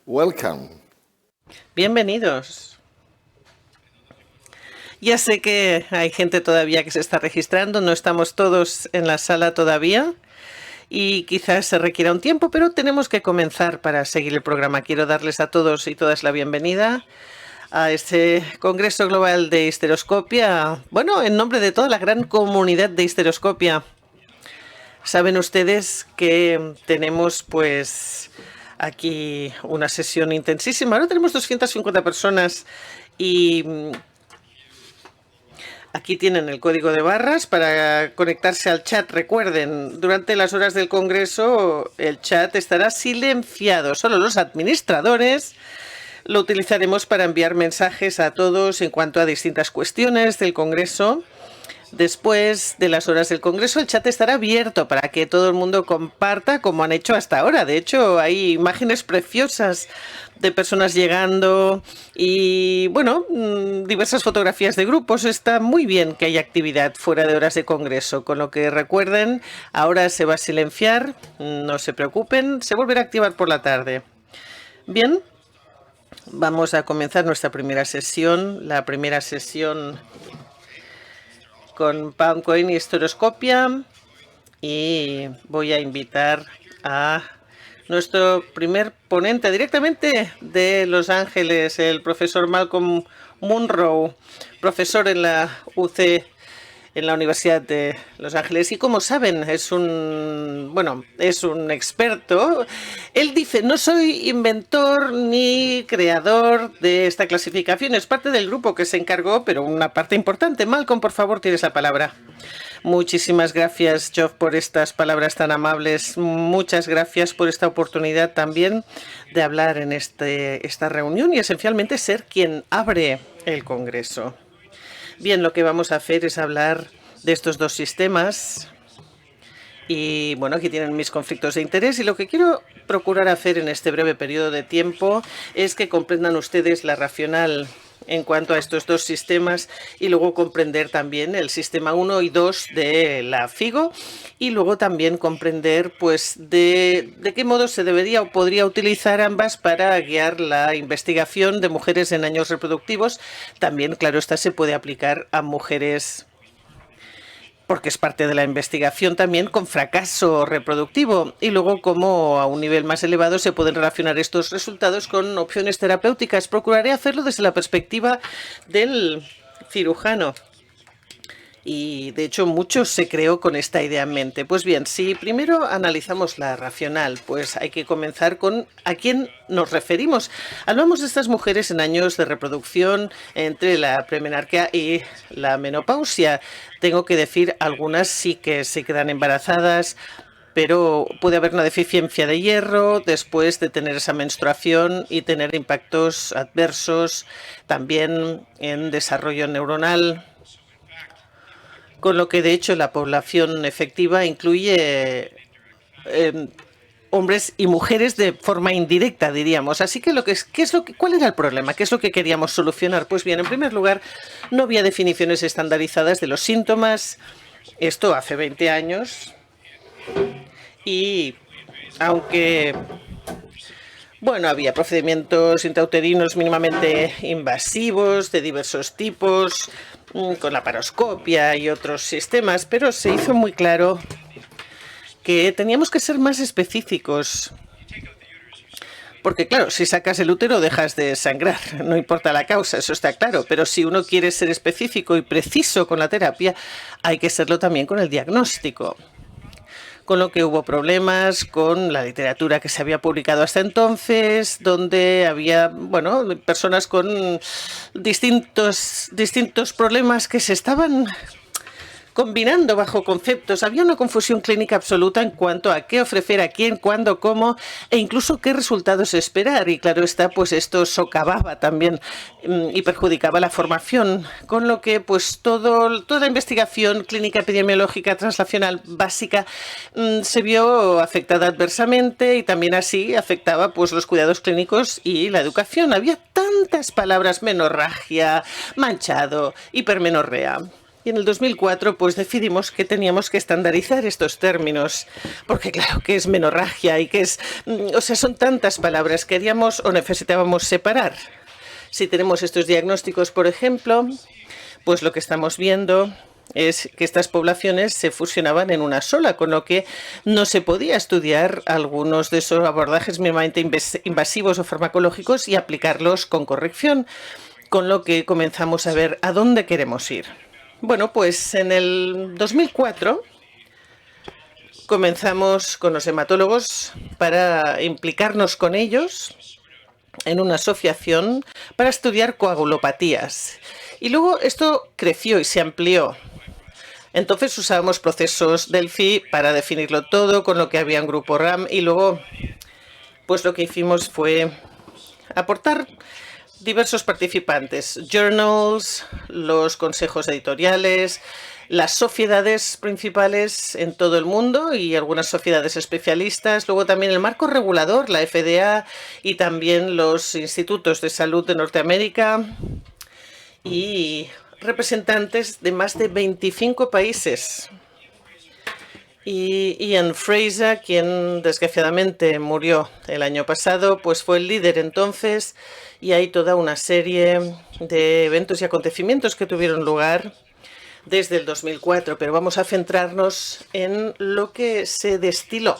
Welcome. Bienvenidos. Ya sé que hay gente todavía que se está registrando, no estamos todos en la sala todavía y quizás se requiera un tiempo, pero tenemos que comenzar para seguir el programa. Quiero darles a todos y todas la bienvenida a este Congreso Global de Histeroscopia, bueno, en nombre de toda la gran comunidad de histeroscopia. Saben ustedes que tenemos pues aquí una sesión intensísima. Ahora tenemos 250 personas y aquí tienen el código de barras para conectarse al chat. Recuerden, durante las horas del Congreso el chat estará silenciado. Solo los administradores lo utilizaremos para enviar mensajes a todos en cuanto a distintas cuestiones del Congreso. Después de las horas del Congreso, el chat estará abierto para que todo el mundo comparta como han hecho hasta ahora. De hecho, hay imágenes preciosas de personas llegando y, bueno, diversas fotografías de grupos. Está muy bien que haya actividad fuera de horas de Congreso, con lo que recuerden, ahora se va a silenciar, no se preocupen, se volverá a activar por la tarde. Bien, vamos a comenzar nuestra primera sesión, con Palmcoin y Histeroscopia, y voy a invitar a nuestro primer ponente directamente de Los Ángeles, el profesor Malcolm Munro, profesor en la UC, en la Universidad de Los Ángeles, y como saben es un experto. Él dice: no soy inventor ni creador de esta clasificación, es parte del grupo que se encargó, pero una parte importante. Malcolm, por favor, tienes la palabra. Muchísimas gracias, Geoff, por estas palabras tan amables. Muchas gracias por esta oportunidad también de hablar en esta reunión y esencialmente ser quien abre el Congreso. Bien, lo que vamos a hacer es hablar de estos dos sistemas y, bueno, aquí tienen mis conflictos de interés, y lo que quiero procurar hacer en este breve periodo de tiempo es que comprendan ustedes la racional en cuanto a estos dos sistemas y luego comprender también el sistema 1 y 2 de la FIGO, y luego también comprender pues de qué modo se debería o podría utilizar ambas para guiar la investigación de mujeres en años reproductivos. También, claro, esta se puede aplicar a mujeres, porque es parte de la investigación también, con fracaso reproductivo, y luego cómo a un nivel más elevado se pueden relacionar estos resultados con opciones terapéuticas. Procuraré hacerlo desde la perspectiva del cirujano. Y, de hecho, mucho se creó con esta idea en mente. Pues bien, si primero analizamos la racional, pues hay que comenzar con a quién nos referimos. Hablamos de estas mujeres en años de reproducción entre la premenarquia y la menopausia. Tengo que decir, algunas sí que se quedan embarazadas, pero puede haber una deficiencia de hierro después de tener esa menstruación y tener impactos adversos también en desarrollo neuronal, con lo que de hecho la población efectiva incluye hombres y mujeres de forma indirecta, diríamos. Así que ¿cuál era el problema? ¿Qué es lo que queríamos solucionar? Pues bien, en primer lugar, no había definiciones estandarizadas de los síntomas. Esto hace 20 años. Y aunque, bueno, había procedimientos intrauterinos mínimamente invasivos de diversos tipos, con la paroscopia y otros sistemas, pero se hizo muy claro que teníamos que ser más específicos. Porque, claro, si sacas el útero dejas de sangrar, no importa la causa, eso está claro. Pero si uno quiere ser específico y preciso con la terapia, hay que serlo también con el diagnóstico. Con lo que hubo problemas con la literatura que se había publicado hasta entonces, donde había, bueno, personas con distintos problemas que se estaban combinando bajo conceptos. Había una confusión clínica absoluta en cuanto a qué ofrecer a quién, cuándo, cómo e incluso qué resultados esperar. Y claro está, pues esto socavaba también y perjudicaba la formación, con lo que pues toda la investigación clínica epidemiológica translacional básica se vio afectada adversamente, y también así afectaba pues los cuidados clínicos y la educación. Había tantas palabras: menorragia, manchado, hipermenorrea. Y en el 2004 pues decidimos que teníamos que estandarizar estos términos, porque claro que es menorragia y que es, o sea, son tantas palabras que haríamos o necesitábamos separar. Si tenemos estos diagnósticos, por ejemplo, pues lo que estamos viendo es que estas poblaciones se fusionaban en una sola, con lo que no se podía estudiar algunos de esos abordajes mínimamente invasivos o farmacológicos y aplicarlos con corrección, con lo que comenzamos a ver a dónde queremos ir. Bueno, pues en el 2004 comenzamos con los hematólogos para implicarnos con ellos en una asociación para estudiar coagulopatías. Y luego esto creció y se amplió. Entonces usábamos procesos Delphi para definirlo todo, con lo que había un grupo RAM, y luego pues lo que hicimos fue aportar diversos participantes, journals, los consejos editoriales, las sociedades principales en todo el mundo y algunas sociedades especialistas, luego también el marco regulador, la FDA, y también los institutos de salud de Norteamérica y representantes de más de 25 países. Y Ian Fraser, quien desgraciadamente murió el año pasado, pues fue el líder entonces, y hay toda una serie de eventos y acontecimientos que tuvieron lugar desde el 2004, pero vamos a centrarnos en lo que se destiló.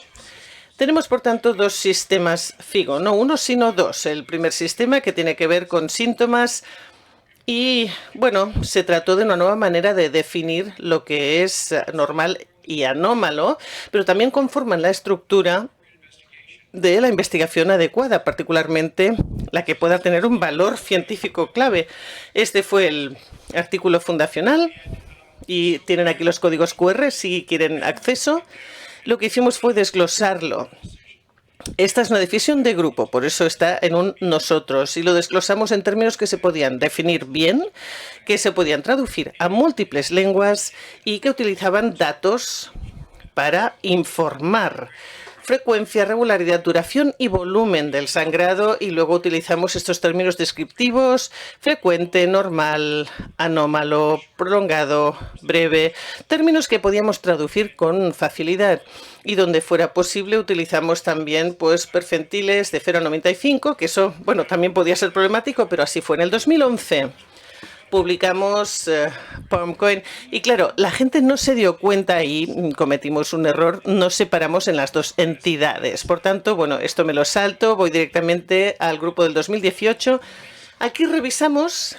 Tenemos, por tanto, dos sistemas FIGO, no uno, sino dos. El primer sistema, que tiene que ver con síntomas, y, bueno, se trató de una nueva manera de definir lo que es normal y anómalo, pero también conforman la estructura de la investigación adecuada, particularmente la que pueda tener un valor científico clave. Este fue el artículo fundacional y tienen aquí los códigos QR si quieren acceso. Lo que hicimos fue desglosarlo. Esta es una decisión de grupo, por eso está en un nosotros, y lo desglosamos en términos que se podían definir bien, que se podían traducir a múltiples lenguas y que utilizaban datos para informar frecuencia, regularidad, duración y volumen del sangrado, y luego utilizamos estos términos descriptivos: frecuente, normal, anómalo, prolongado, breve, términos que podíamos traducir con facilidad. Y donde fuera posible utilizamos también pues percentiles de 0 a 95, que eso, bueno, también podía ser problemático, pero así fue. En el 2011 publicamos PalmCoin, y claro, la gente no se dio cuenta y cometimos un error, nos separamos en las dos entidades. Por tanto, bueno, esto me lo salto, voy directamente al grupo del 2018. Aquí revisamos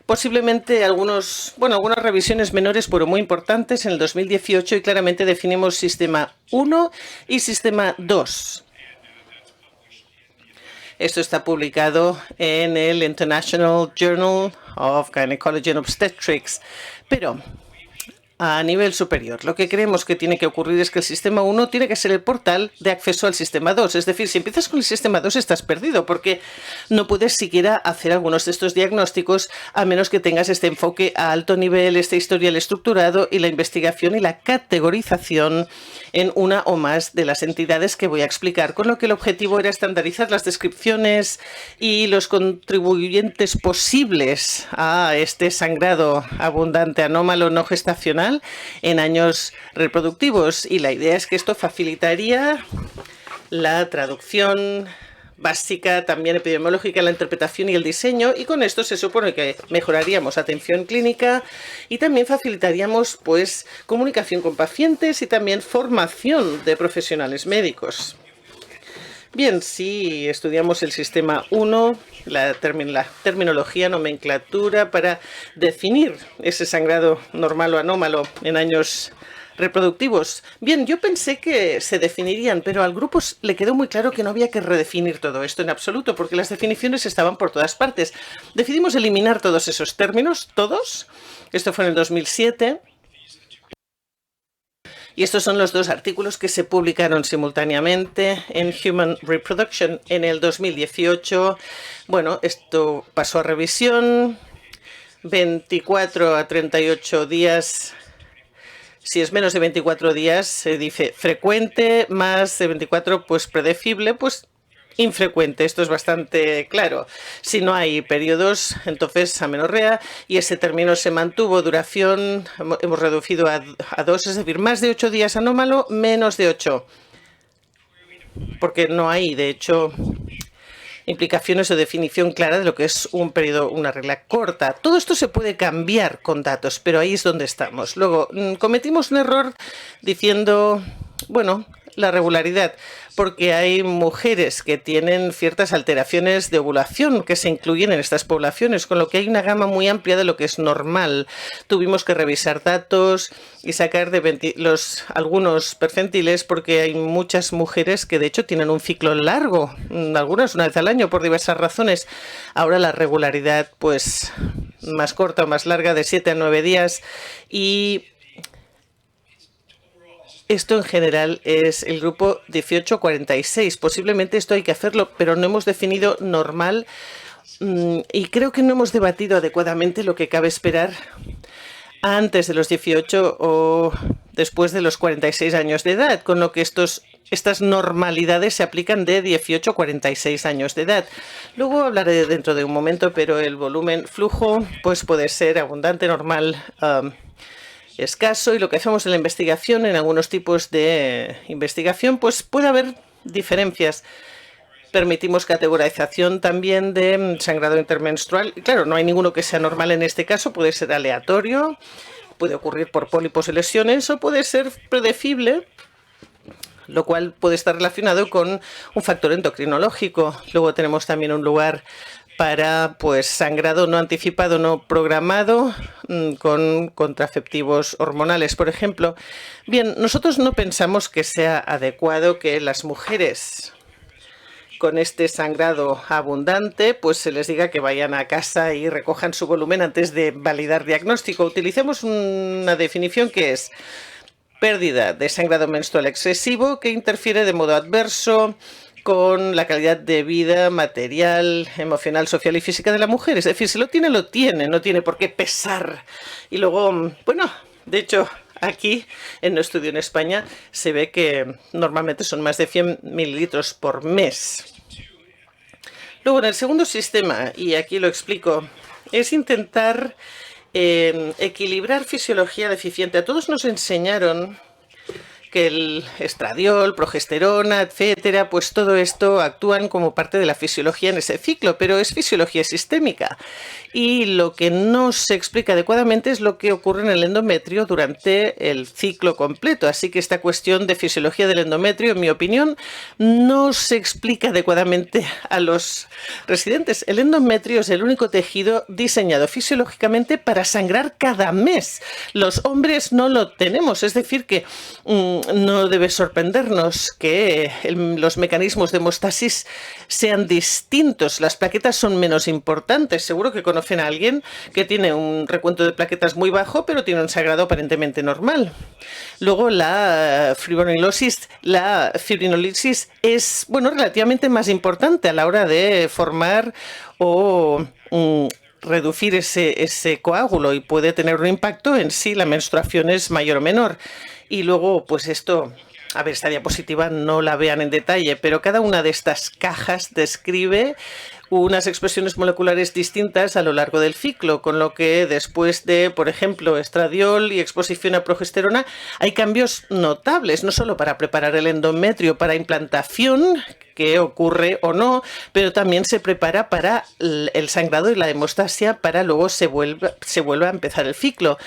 posiblemente algunas revisiones menores, pero muy importantes en el 2018, y claramente definimos sistema 1 y sistema 2. Esto está publicado en el International Journal of Gynecology and Obstetrics. Pero a nivel superior, lo que creemos que tiene que ocurrir es que el sistema 1 tiene que ser el portal de acceso al sistema 2. Es decir, si empiezas con el sistema 2 estás perdido, porque no puedes siquiera hacer algunos de estos diagnósticos a menos que tengas este enfoque a alto nivel, este historial estructurado y la investigación y la categorización en una o más de las entidades que voy a explicar, con lo que el objetivo era estandarizar las descripciones y los contribuyentes posibles a este sangrado abundante, anómalo, no gestacional en años reproductivos, y la idea es que esto facilitaría la traducción básica, también epidemiológica, la interpretación y el diseño, y con esto se supone que mejoraríamos atención clínica y también facilitaríamos pues comunicación con pacientes y también formación de profesionales médicos. Bien, si estudiamos el sistema 1, la terminología, nomenclatura para definir ese sangrado normal o anómalo en años reproductivos. Bien, yo pensé que se definirían, pero al grupo le quedó muy claro que no había que redefinir todo esto en absoluto, porque las definiciones estaban por todas partes. Decidimos eliminar todos esos términos, todos. Esto fue en el 2007. Y estos son los dos artículos que se publicaron simultáneamente en Human Reproduction en el 2018. Bueno, esto pasó a revisión, 24 a 38 días. Si es menos de 24 días, se dice frecuente, más de 24, pues predecible, pues infrecuente. Esto es bastante claro. Si no hay periodos, entonces amenorrea, y ese término se mantuvo. Duración hemos reducido a 2, es decir, más de 8 días anómalo, menos de 8. Porque no hay, de hecho, implicaciones o definición clara de lo que es un periodo, una regla corta. Todo esto se puede cambiar con datos, pero ahí es donde estamos. Luego, cometimos un error diciendo, bueno, la regularidad, porque hay mujeres que tienen ciertas alteraciones de ovulación que se incluyen en estas poblaciones, con lo que hay una gama muy amplia de lo que es normal. Tuvimos que revisar datos y sacar de algunos percentiles, porque hay muchas mujeres que de hecho tienen un ciclo largo, algunas una vez al año por diversas razones. Ahora la regularidad pues más corta o más larga, de 7 a 9 días, y esto en general es el grupo 18-46. Posiblemente esto hay que hacerlo, pero no hemos definido normal, y creo que no hemos debatido adecuadamente lo que cabe esperar antes de los 18 o después de los 46 años de edad, con lo que estas normalidades se aplican de 18 a 46 años de edad. Luego hablaré dentro de un momento, pero el volumen flujo pues puede ser abundante, normal, escaso, y lo que hacemos en la investigación, en algunos tipos de investigación, pues puede haber diferencias. Permitimos categorización también de sangrado intermenstrual. Claro, no hay ninguno que sea normal en este caso, puede ser aleatorio, puede ocurrir por pólipos y lesiones, o puede ser predecible, lo cual puede estar relacionado con un factor endocrinológico. Luego tenemos también un lugar para pues sangrado no anticipado, no programado, con contraceptivos hormonales, por ejemplo. Bien, nosotros no pensamos que sea adecuado que las mujeres con este sangrado abundante pues se les diga que vayan a casa y recojan su volumen antes de validar diagnóstico. Utilicemos una definición que es pérdida de sangrado menstrual excesivo que interfiere de modo adverso con la calidad de vida material, emocional, social y física de la mujer. Es decir, si lo tiene, lo tiene, no tiene por qué pesar. Y luego, bueno, de hecho, aquí en nuestro estudio en España se ve que normalmente son más de 100 mililitros por mes. Luego, en el segundo sistema, y aquí lo explico, es intentar equilibrar fisiología deficiente. A todos nos enseñaron que el estradiol, progesterona, etcétera, pues todo esto actúan como parte de la fisiología en ese ciclo, pero es fisiología sistémica. Y lo que no se explica adecuadamente es lo que ocurre en el endometrio durante el ciclo completo. Así que esta cuestión de fisiología del endometrio, en mi opinión, no se explica adecuadamente a los residentes. El endometrio es el único tejido diseñado fisiológicamente para sangrar cada mes. Los hombres no lo tenemos, es decir que no debe sorprendernos que los mecanismos de hemostasis sean distintos. Las plaquetas son menos importantes. Seguro que conocen a alguien que tiene un recuento de plaquetas muy bajo, pero tiene un sangrado aparentemente normal. Luego la fibrinolisis es, bueno, relativamente más importante a la hora de formar o reducir ese coágulo, y puede tener un impacto en si la menstruación es mayor o menor. Y luego, pues esto, a ver, esta diapositiva no la vean en detalle, pero cada una de estas cajas describe unas expresiones moleculares distintas a lo largo del ciclo, con lo que después de, por ejemplo, estradiol y exposición a progesterona, hay cambios notables, no solo para preparar el endometrio para implantación, que ocurre o no, pero también se prepara para el sangrado y la hemostasia para luego se vuelva a empezar el ciclo.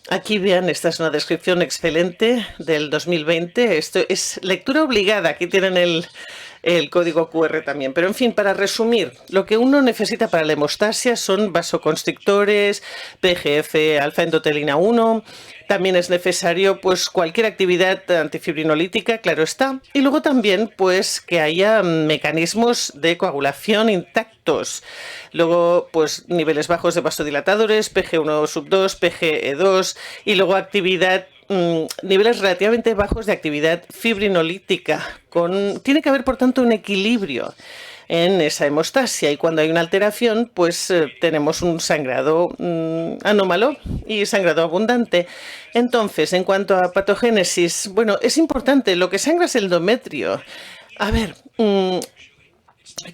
Aquí vean, esta es una descripción excelente del 2020. Esto es lectura obligada. Aquí tienen el código QR también. Pero en fin, para resumir, lo que uno necesita para la hemostasia son vasoconstrictores, PGF, alfa-endotelina 1. También es necesario pues cualquier actividad antifibrinolítica, claro está. Y luego también pues que haya mecanismos de coagulación intactos. Luego pues niveles bajos de vasodilatadores, PG1 sub 2, PGE2, y luego actividad, niveles relativamente bajos de actividad fibrinolítica. Tiene que haber, por tanto, un equilibrio en esa hemostasia, y cuando hay una alteración pues tenemos un sangrado anómalo y sangrado abundante. Entonces, en cuanto a patogénesis, bueno, es importante, lo que sangra es el endometrio. A ver,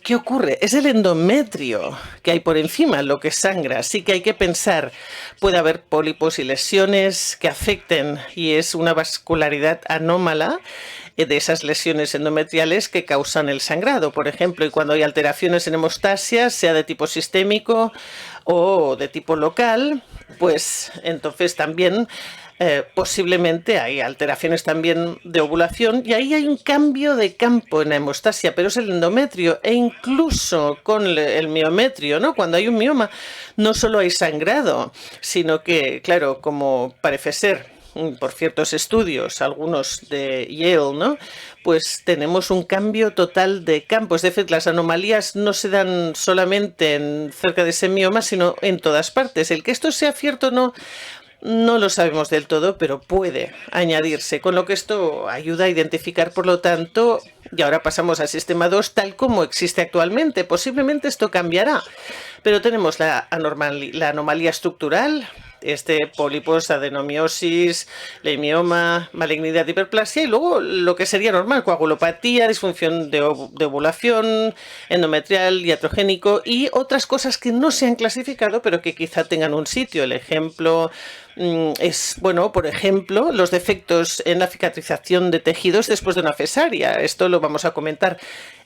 ¿Qué ocurre? Es el endometrio que hay por encima, lo que sangra. Así que hay que pensar, puede haber pólipos y lesiones que afecten y es una vascularidad anómala de esas lesiones endometriales que causan el sangrado, por ejemplo, y cuando hay alteraciones en hemostasia, sea de tipo sistémico o de tipo local, pues entonces también posiblemente hay alteraciones también de ovulación y ahí hay un cambio de campo en la hemostasia, pero es el endometrio e incluso con el miometrio, ¿no? Cuando hay un mioma no solo hay sangrado, sino que, claro, como parece ser por ciertos estudios, algunos de Yale, ¿no? Pues tenemos un cambio total de campo. Es decir, las anomalías no se dan solamente cerca de ese mioma, sino en todas partes. El que esto sea cierto o no, no lo sabemos del todo, pero puede añadirse, con lo que esto ayuda a identificar, por lo tanto, y ahora pasamos al sistema 2 tal como existe actualmente. Posiblemente esto cambiará, pero tenemos la anomalía estructural, pólipos, adenomiosis, leimioma, malignidad, hiperplasia y luego lo que sería normal, coagulopatía, disfunción de ovulación, endometrial, iatrogénico y otras cosas que no se han clasificado pero que quizá tengan un sitio. El ejemplo es, bueno, por ejemplo, los defectos en la cicatrización de tejidos después de una cesárea. Esto lo vamos a comentar.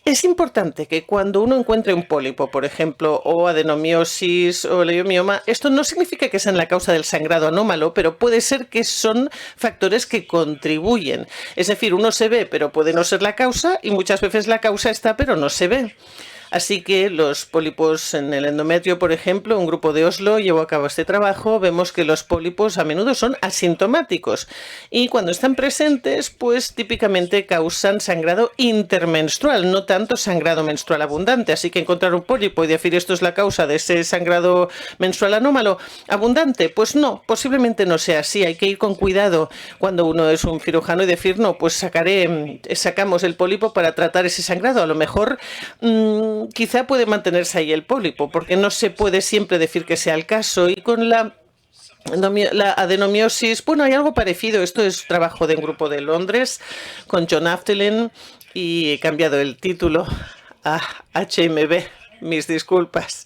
Es importante que cuando uno encuentre un pólipo, por ejemplo, o adenomiosis o leiomioma, esto no significa que sean la causa del sangrado anómalo, pero puede ser que son factores que contribuyen. Es decir, uno se ve, pero puede no ser la causa, y muchas veces la causa está, pero no se ve. Así que los pólipos en el endometrio, por ejemplo, un grupo de Oslo llevó a cabo este trabajo, vemos que los pólipos a menudo son asintomáticos y cuando están presentes, pues típicamente causan sangrado intermenstrual, no tanto sangrado menstrual abundante. Así que encontrar un pólipo y decir esto es la causa de ese sangrado menstrual anómalo abundante, pues no, posiblemente no sea así. Hay que ir con cuidado cuando uno es un cirujano y decir, no, pues sacamos el pólipo para tratar ese sangrado. A lo mejor quizá puede mantenerse ahí el pólipo, porque no se puede siempre decir que sea el caso. Y con la adenomiosis, bueno, hay algo parecido. Esto es trabajo de un grupo de Londres con John Aftelin y he cambiado el título a HMB. Mis disculpas.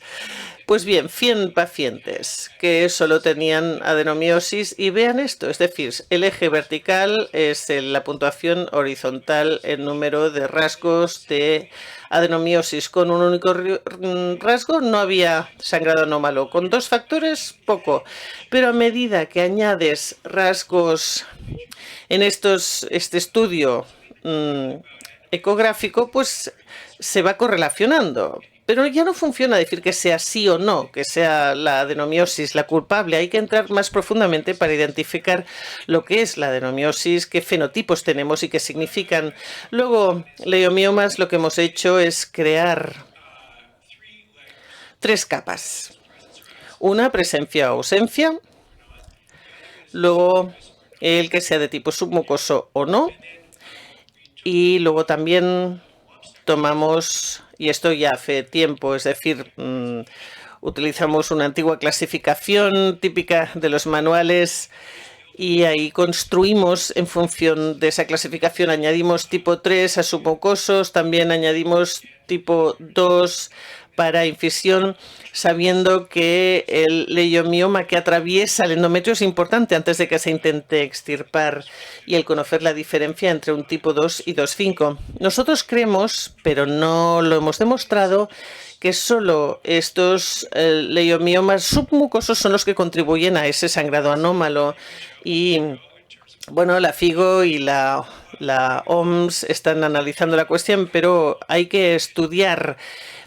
Pues bien, 100 pacientes que solo tenían adenomiosis y vean esto, es decir, el eje vertical es la puntuación horizontal, el número de rasgos de adenomiosis. Con un único rasgo no había sangrado anómalo, con dos factores poco, pero a medida que añades rasgos en este estudio ecográfico, pues se va correlacionando. Pero ya no funciona decir que sea sí o no, que sea la adenomiosis la culpable. Hay que entrar más profundamente para identificar lo que es la adenomiosis, qué fenotipos tenemos y qué significan. Luego, leiomiomas, lo que hemos hecho es crear 3 capas. Una, presencia o ausencia. Luego, el que sea de tipo submucoso o no. Y luego también tomamos, y esto ya hace tiempo, es decir, utilizamos una antigua clasificación típica de los manuales y ahí construimos en función de esa clasificación. Añadimos tipo 3 a submucosos, también añadimos tipo 2 para infisión, sabiendo que el leiomioma que atraviesa el endometrio es importante antes de que se intente extirpar y el conocer la diferencia entre un tipo 2 y 2,5. Nosotros creemos, pero no lo hemos demostrado, que solo estos leiomiomas submucosos son los que contribuyen a ese sangrado anómalo. Y bueno, la FIGO y la OMS están analizando la cuestión, pero hay que estudiar.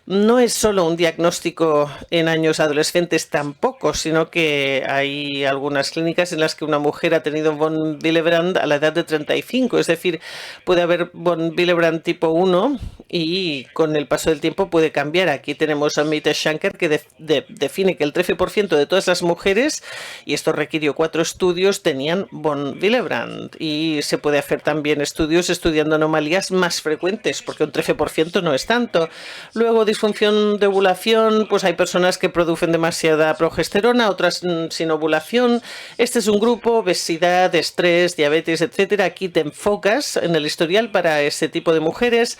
No es solo un diagnóstico en años adolescentes tampoco, sino que hay algunas clínicas en las que una mujer ha tenido von Willebrand a la edad de 35. Es decir, puede haber von Willebrand tipo 1 y con el paso del tiempo puede cambiar. Aquí tenemos a Mette Schanker que define que el 13% de todas las mujeres, y esto requirió 4 estudios, tenían von Willebrand. Y se puede hacer también estudios estudiando anomalías más frecuentes, porque un 13% no es tanto. Luego, disfunción de ovulación, pues hay personas que producen demasiada progesterona, otras sin ovulación. Este es un grupo, obesidad, estrés, diabetes, etcétera. Aquí te enfocas en el historial para ese tipo de mujeres.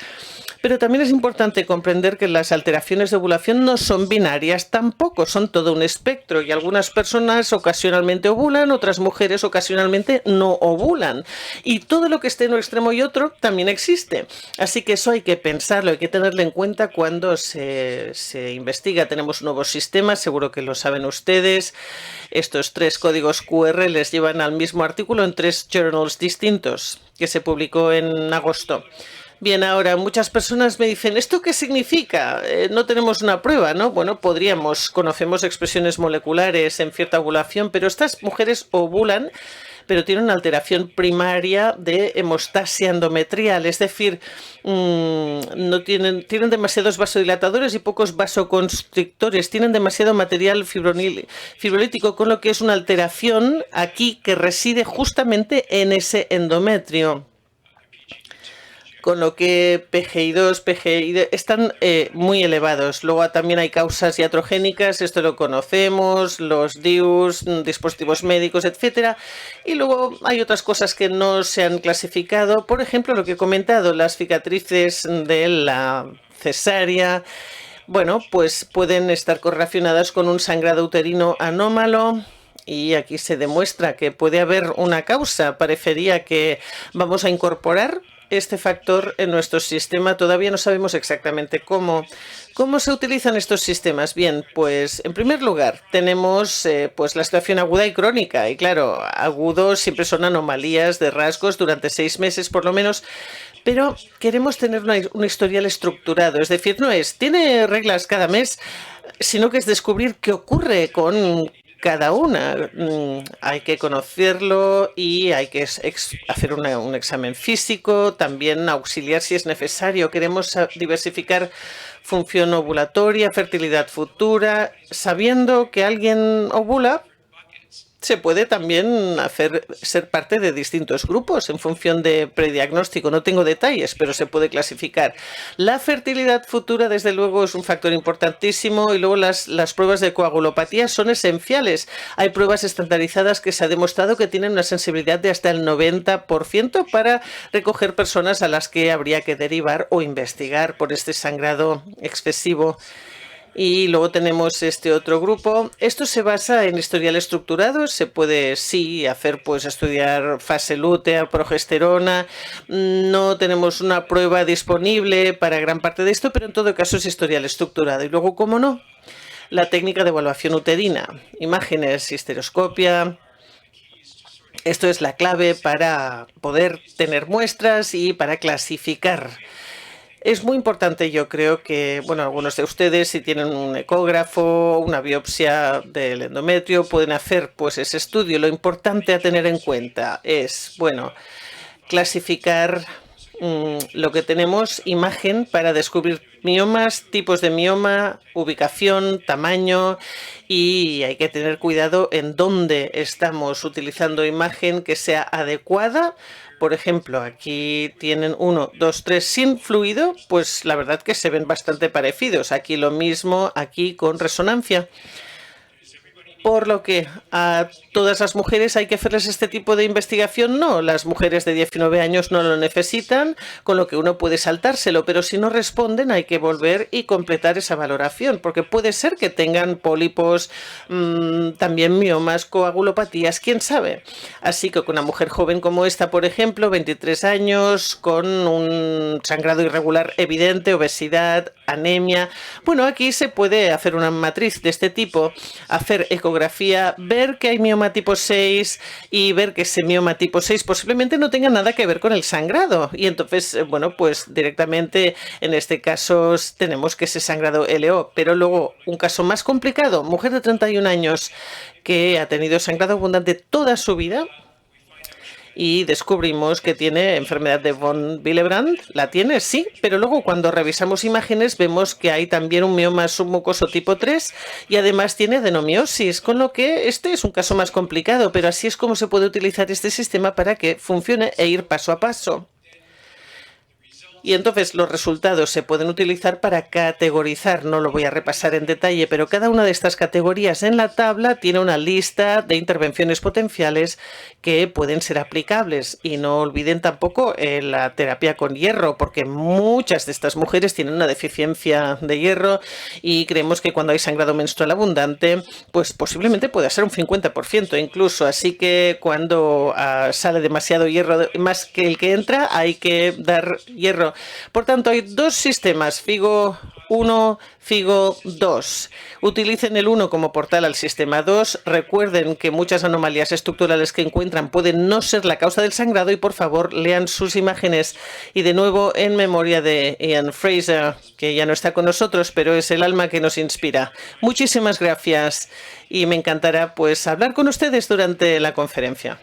Pero también es importante comprender que las alteraciones de ovulación no son binarias tampoco, son todo un espectro y algunas personas ocasionalmente ovulan, otras mujeres ocasionalmente no ovulan. Y todo lo que esté en un extremo y otro también existe. Así que eso hay que pensarlo, hay que tenerlo en cuenta cuando se investiga. Tenemos nuevos sistemas, seguro que lo saben ustedes. Estos 3 códigos QR les llevan al mismo artículo en 3 journals distintos que se publicó en agosto. Bien, ahora muchas personas me dicen, ¿esto qué significa? No tenemos una prueba, ¿no? Bueno, conocemos expresiones moleculares en cierta ovulación, pero estas mujeres ovulan, pero tienen una alteración primaria de hemostasia endometrial, es decir, no tienen demasiados vasodilatadores y pocos vasoconstrictores, tienen demasiado material fibrolítico, con lo que es una alteración aquí que reside justamente en ese endometrio. Con lo que PGI2, PGI están muy elevados. Luego también hay causas iatrogénicas, esto lo conocemos, los DIUs, dispositivos médicos, etcétera. Y luego hay otras cosas que no se han clasificado. Por ejemplo, lo que he comentado, las cicatrices de la cesárea. Bueno, pues pueden estar correlacionadas con un sangrado uterino anómalo. Y aquí se demuestra que puede haber una causa. Parecería que vamos a incorporar este factor en nuestro sistema. Todavía no sabemos exactamente cómo. ¿Cómo se utilizan estos sistemas? Bien, pues en primer lugar tenemos pues la situación aguda y crónica. Y claro, agudos siempre son anomalías de rasgos durante 6 meses por lo menos. Pero queremos tener un historial estructurado. Es decir, tiene reglas cada mes, sino que es descubrir qué ocurre con cada una. Hay que conocerlo y hay que hacer un examen físico, también auxiliar si es necesario. Queremos diversificar función ovulatoria, fertilidad futura, sabiendo que alguien ovula. Se puede también ser parte de distintos grupos en función de prediagnóstico. No tengo detalles, pero se puede clasificar. La fertilidad futura, desde luego, es un factor importantísimo y luego las pruebas de coagulopatía son esenciales. Hay pruebas estandarizadas que se ha demostrado que tienen una sensibilidad de hasta el 90% para recoger personas a las que habría que derivar o investigar por este sangrado excesivo. Y luego tenemos este otro grupo. Esto se basa en historial estructurado. Se puede, sí, hacer, pues, estudiar fase lútea, progesterona. No tenemos una prueba disponible para gran parte de esto, pero en todo caso es historial estructurado. Y luego, ¿cómo no? La técnica de evaluación uterina. Imágenes, histeroscopia. Esto es la clave para poder tener muestras y para clasificar. Es muy importante, yo creo que, bueno, algunos de ustedes, si tienen un ecógrafo, una biopsia del endometrio, pueden hacer pues ese estudio. Lo importante a tener en cuenta es, bueno, clasificar lo que tenemos, imagen para descubrir miomas, tipos de mioma, ubicación, tamaño, y hay que tener cuidado en dónde estamos utilizando imagen que sea adecuada. Por ejemplo, aquí tienen 1, 2, 3 sin fluido, pues la verdad que se ven bastante parecidos. Aquí lo mismo, aquí con resonancia. Por lo que a todas las mujeres hay que hacerles este tipo de investigación. No, las mujeres de 19 años no lo necesitan, con lo que uno puede saltárselo, pero si no responden hay que volver y completar esa valoración, porque puede ser que tengan pólipos, también miomas, coagulopatías, quién sabe. Así que con una mujer joven como esta, por ejemplo, 23 años, con un sangrado irregular evidente, obesidad, anemia, bueno, aquí se puede hacer una matriz de este tipo, hacer ecografía, ver que hay mioma tipo 6 y ver que ese mioma tipo 6 posiblemente no tenga nada que ver con el sangrado. Y entonces, bueno, pues directamente en este caso tenemos que ese sangrado LO. Pero luego un caso más complicado, mujer de 31 años que ha tenido sangrado abundante toda su vida y descubrimos que tiene enfermedad de von Willebrand. La tiene, sí, pero luego cuando revisamos imágenes vemos que hay también un mioma submucoso tipo 3 y además tiene adenomiosis, con lo que este es un caso más complicado, pero así es como se puede utilizar este sistema para que funcione e ir paso a paso. Y entonces los resultados se pueden utilizar para categorizar. No lo voy a repasar en detalle, pero cada una de estas categorías en la tabla tiene una lista de intervenciones potenciales que pueden ser aplicables. Y no olviden tampoco la terapia con hierro, porque muchas de estas mujeres tienen una deficiencia de hierro y creemos que cuando hay sangrado menstrual abundante, pues posiblemente pueda ser un 50% incluso. Así que cuando sale demasiado hierro, más que el que entra, hay que dar hierro. Por tanto, hay dos sistemas, FIGO 1, FIGO 2. Utilicen el 1 como portal al sistema 2. Recuerden que muchas anomalías estructurales que encuentran pueden no ser la causa del sangrado y por favor lean sus imágenes. Y de nuevo, en memoria de Ian Fraser, que ya no está con nosotros, pero es el alma que nos inspira. Muchísimas gracias y me encantará pues hablar con ustedes durante la conferencia.